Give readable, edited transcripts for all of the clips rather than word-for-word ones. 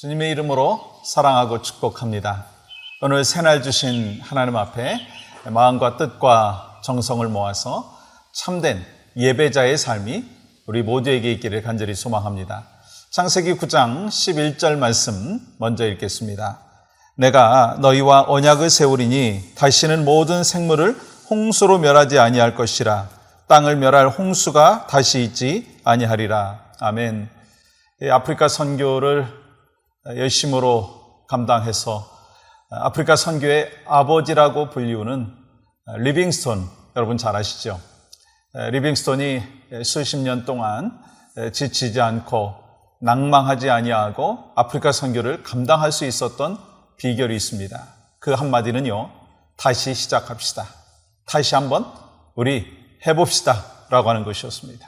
주님의 이름으로 사랑하고 축복합니다. 오늘 새날 주신 하나님 앞에 마음과 뜻과 정성을 모아서 참된 예배자의 삶이 우리 모두에게 있기를 간절히 소망합니다. 창세기 9장 11절 말씀 먼저 읽겠습니다. 내가 너희와 언약을 세우리니 다시는 모든 생물을 홍수로 멸하지 아니할 것이라. 땅을 멸할 홍수가 다시 있지 아니하리라. 아멘. 아프리카 선교를 열심으로 감당해서 아프리카 선교의 아버지라고 불리우는 리빙스톤, 여러분 잘 아시죠? 리빙스톤이 수십 년 동안 지치지 않고 낭망하지 아니하고 아프리카 선교를 감당할 수 있었던 비결이 있습니다. 그 한마디는요, 다시 시작합시다. 다시 한번 우리 해봅시다 라고 하는 것이었습니다.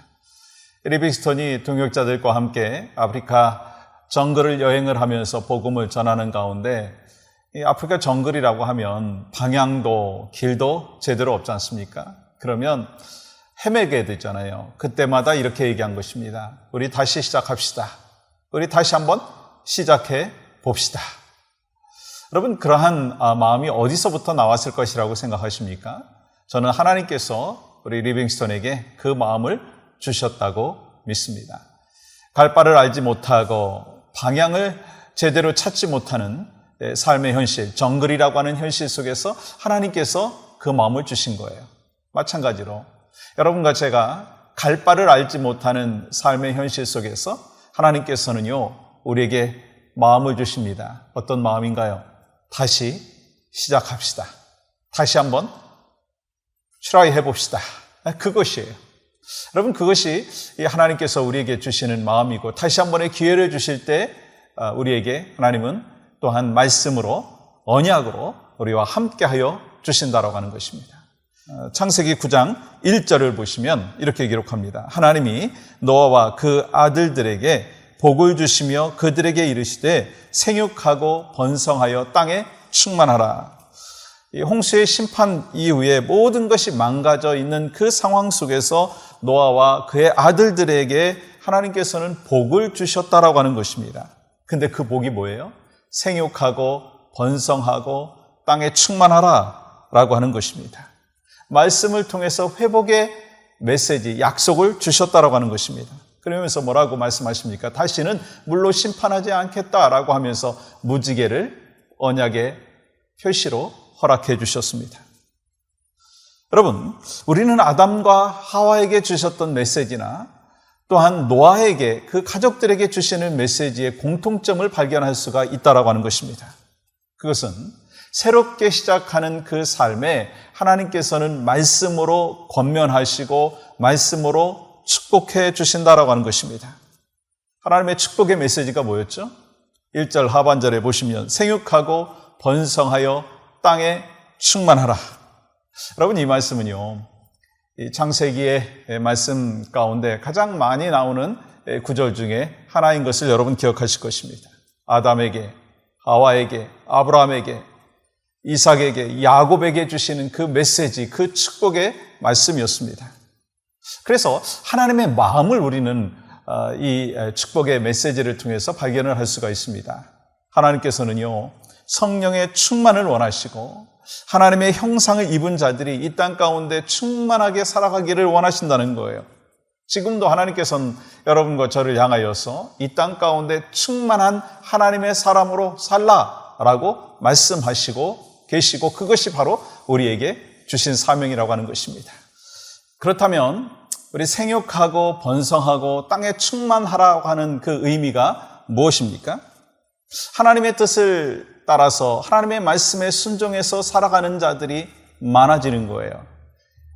리빙스톤이 동역자들과 함께 아프리카 정글을 여행을 하면서 복음을 전하는 가운데 이 아프리카 정글이라고 하면 방향도 길도 제대로 없지 않습니까? 그러면 헤매게 되잖아요. 그때마다 이렇게 얘기한 것입니다. 우리 다시 시작합시다. 우리 다시 한번 시작해 봅시다. 여러분, 그러한 마음이 어디서부터 나왔을 것이라고 생각하십니까? 저는 하나님께서 우리 리빙스톤에게 그 마음을 주셨다고 믿습니다. 갈 바를 알지 못하고 방향을 제대로 찾지 못하는 삶의 현실, 정글이라고 하는 현실 속에서 하나님께서 그 마음을 주신 거예요. 마찬가지로 여러분과 제가 갈 바를 알지 못하는 삶의 현실 속에서 하나님께서는요, 우리에게 마음을 주십니다. 어떤 마음인가요? 다시 시작합시다. 다시 한번 트라이 해봅시다. 그것이에요. 여러분, 그것이 하나님께서 우리에게 주시는 마음이고, 다시 한 번의 기회를 주실 때 우리에게 하나님은 또한 말씀으로, 언약으로 우리와 함께하여 주신다라고 하는 것입니다. 창세기 9장 1절을 보시면 이렇게 기록합니다. 하나님이 노아와 그 아들들에게 복을 주시며 그들에게 이르시되 생육하고 번성하여 땅에 충만하라. 이 홍수의 심판 이후에 모든 것이 망가져 있는 그 상황 속에서 노아와 그의 아들들에게 하나님께서는 복을 주셨다라고 하는 것입니다. 근데 그 복이 뭐예요? 생육하고 번성하고 땅에 충만하라 라고 하는 것입니다. 말씀을 통해서 회복의 메시지, 약속을 주셨다라고 하는 것입니다. 그러면서 뭐라고 말씀하십니까? 다시는 물로 심판하지 않겠다라고 하면서 무지개를 언약의 표시로 허락해 주셨습니다. 여러분, 우리는 아담과 하와에게 주셨던 메시지나 또한 노아에게, 그 가족들에게 주시는 메시지의 공통점을 발견할 수가 있다라고 하는 것입니다. 그것은 새롭게 시작하는 그 삶에 하나님께서는 말씀으로 권면하시고 말씀으로 축복해 주신다라고 하는 것입니다. 하나님의 축복의 메시지가 뭐였죠? 1절 하반절에 보시면 생육하고 번성하여 땅에 충만하라. 여러분, 이 말씀은요, 이 창세기의 말씀 가운데 가장 많이 나오는 구절 중에 하나인 것을 여러분 기억하실 것입니다. 아담에게, 하와에게, 아브라함에게, 이삭에게, 야곱에게 주시는 그 메시지, 그 축복의 말씀이었습니다. 그래서 하나님의 마음을 우리는 이 축복의 메시지를 통해서 발견을 할 수가 있습니다. 하나님께서는요, 성령의 충만을 원하시고 하나님의 형상을 입은 자들이 이 땅 가운데 충만하게 살아가기를 원하신다는 거예요. 지금도 하나님께서는 여러분과 저를 향하여서 이 땅 가운데 충만한 하나님의 사람으로 살라라고 말씀하시고 계시고, 그것이 바로 우리에게 주신 사명이라고 하는 것입니다. 그렇다면 우리 생육하고 번성하고 땅에 충만하라고 하는 그 의미가 무엇입니까? 하나님의 뜻을 따라서 하나님의 말씀에 순종해서 살아가는 자들이 많아지는 거예요.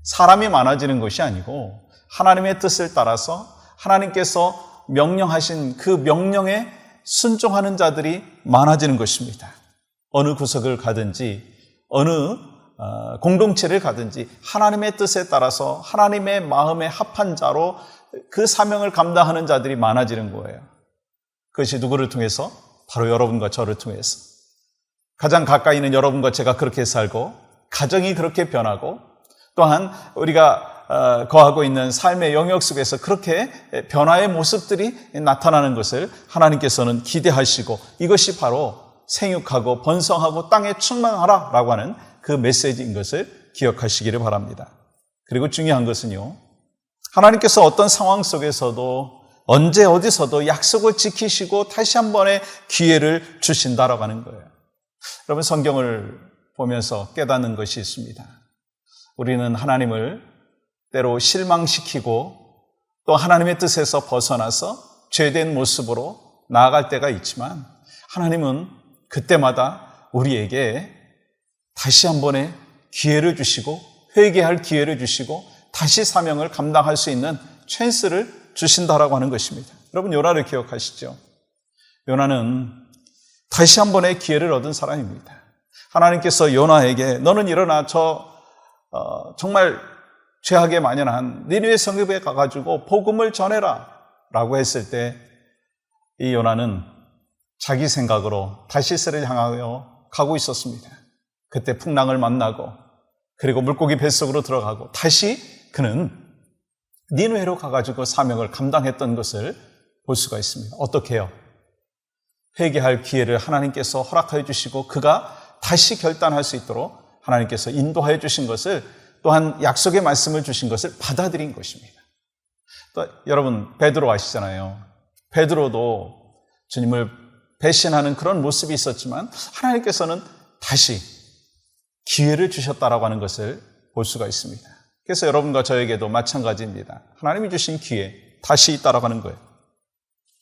사람이 많아지는 것이 아니고 하나님의 뜻을 따라서 하나님께서 명령하신 그 명령에 순종하는 자들이 많아지는 것입니다. 어느 구석을 가든지 어느 공동체를 가든지 하나님의 뜻에 따라서 하나님의 마음에 합한 자로 그 사명을 감당하는 자들이 많아지는 거예요. 그것이 누구를 통해서? 바로 여러분과 저를 통해서. 가장 가까이 있는 여러분과 제가 그렇게 살고 가정이 그렇게 변하고 또한 우리가 거하고 있는 삶의 영역 속에서 그렇게 변화의 모습들이 나타나는 것을 하나님께서는 기대하시고 이것이 바로 생육하고 번성하고 땅에 충만하라라고 하는 그 메시지인 것을 기억하시기를 바랍니다. 그리고 중요한 것은요, 하나님께서 어떤 상황 속에서도 언제 어디서도 약속을 지키시고 다시 한 번의 기회를 주신다라고 하는 거예요. 여러분, 성경을 보면서 깨닫는 것이 있습니다. 우리는 하나님을 때로 실망시키고 또 하나님의 뜻에서 벗어나서 죄된 모습으로 나아갈 때가 있지만 하나님은 그때마다 우리에게 다시 한 번의 기회를 주시고 회개할 기회를 주시고 다시 사명을 감당할 수 있는 찬스를 주신다라고 하는 것입니다. 여러분, 요나를 기억하시죠? 요나는 다시 한 번의 기회를 얻은 사람입니다. 하나님께서 요나에게 너는 일어나 정말 죄악에 만연한 니느웨 성읍에 가가지고 복음을 전해라 라고 했을 때 이 요나는 자기 생각으로 다시스를 향하여 가고 있었습니다. 그때 풍랑을 만나고 그리고 물고기 뱃속으로 들어가고 다시 그는 니느웨로 가가지고 사명을 감당했던 것을 볼 수가 있습니다. 어떻게 해요? 회개할 기회를 하나님께서 허락하여 주시고 그가 다시 결단할 수 있도록 하나님께서 인도하여 주신 것을 또한 약속의 말씀을 주신 것을 받아들인 것입니다. 또 여러분, 베드로 아시잖아요. 베드로도 주님을 배신하는 그런 모습이 있었지만 하나님께서는 다시 기회를 주셨다라고 하는 것을 볼 수가 있습니다. 그래서 여러분과 저에게도 마찬가지입니다. 하나님이 주신 기회, 다시 있다라고 하는 거예요.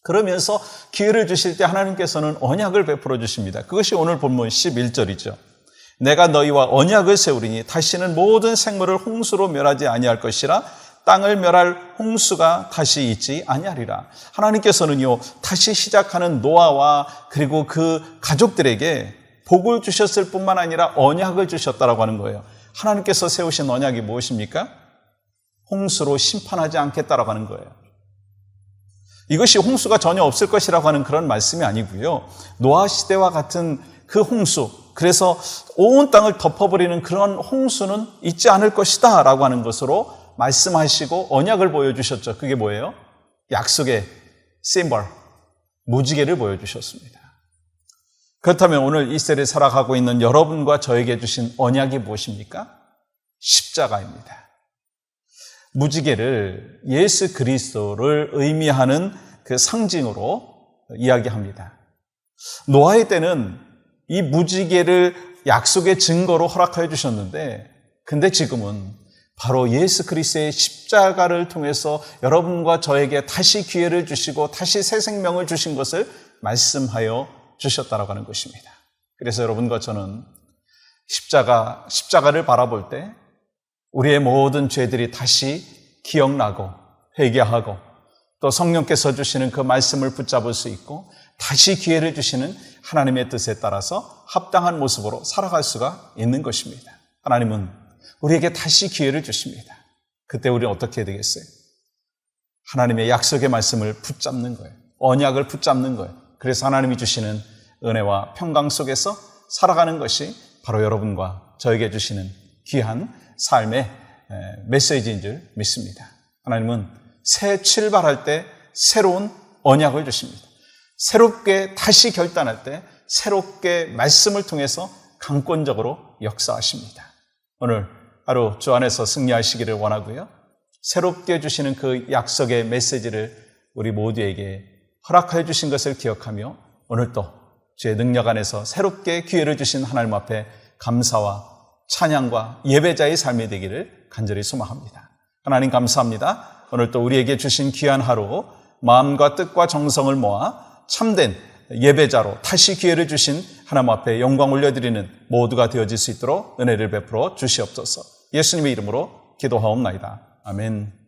그러면서 기회를 주실 때 하나님께서는 언약을 베풀어 주십니다. 그것이 오늘 본문 11절이죠. 내가 너희와 언약을 세우리니 다시는 모든 생물을 홍수로 멸하지 아니할 것이라 땅을 멸할 홍수가 다시 있지 아니하리라. 하나님께서는요, 다시 시작하는 노아와 그리고 그 가족들에게 복을 주셨을 뿐만 아니라 언약을 주셨다라고 하는 거예요. 하나님께서 세우신 언약이 무엇입니까? 홍수로 심판하지 않겠다라고 하는 거예요. 이것이 홍수가 전혀 없을 것이라고 하는 그런 말씀이 아니고요. 노아 시대와 같은 그 홍수, 그래서 온 땅을 덮어버리는 그런 홍수는 있지 않을 것이다 라고 하는 것으로 말씀하시고 언약을 보여주셨죠. 그게 뭐예요? 약속의 심벌, 무지개를 보여주셨습니다. 그렇다면 오늘 이 세대에 살아가고 있는 여러분과 저에게 주신 언약이 무엇입니까? 십자가입니다. 무지개를 예수 그리스도를 의미하는 그 상징으로 이야기합니다. 노아의 때는 이 무지개를 약속의 증거로 허락하여 주셨는데, 근데 지금은 바로 예수 그리스도의 십자가를 통해서 여러분과 저에게 다시 기회를 주시고 다시 새 생명을 주신 것을 말씀하여 주셨다라고 하는 것입니다. 그래서 여러분과 저는 십자가를 바라볼 때 우리의 모든 죄들이 다시 기억나고 회개하고 또 성령께서 주시는 그 말씀을 붙잡을 수 있고 다시 기회를 주시는 하나님의 뜻에 따라서 합당한 모습으로 살아갈 수가 있는 것입니다. 하나님은 우리에게 다시 기회를 주십니다. 그때 우리는 어떻게 해야 되겠어요? 하나님의 약속의 말씀을 붙잡는 거예요. 언약을 붙잡는 거예요. 그래서 하나님이 주시는 은혜와 평강 속에서 살아가는 것이 바로 여러분과 저에게 주시는 귀한 삶의 메시지인 줄 믿습니다. 하나님은 새 출발할 때 새로운 언약을 주십니다. 새롭게 다시 결단할 때 새롭게 말씀을 통해서 강권적으로 역사하십니다. 오늘 하루 주 안에서 승리하시기를 원하고요. 새롭게 주시는 그 약속의 메시지를 우리 모두에게 허락하여 주신 것을 기억하며 오늘도 주의 능력 안에서 새롭게 기회를 주신 하나님 앞에 감사와 찬양과 예배자의 삶이 되기를 간절히 소망합니다. 하나님 감사합니다. 오늘 또 우리에게 주신 귀한 하루 마음과 뜻과 정성을 모아 참된 예배자로 다시 기회를 주신 하나님 앞에 영광 올려드리는 모두가 되어질 수 있도록 은혜를 베풀어 주시옵소서. 예수님의 이름으로 기도하옵나이다. 아멘.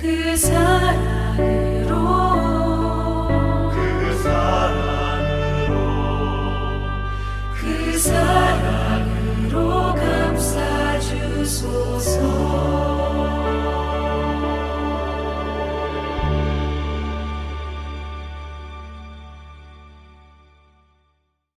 그 사랑으로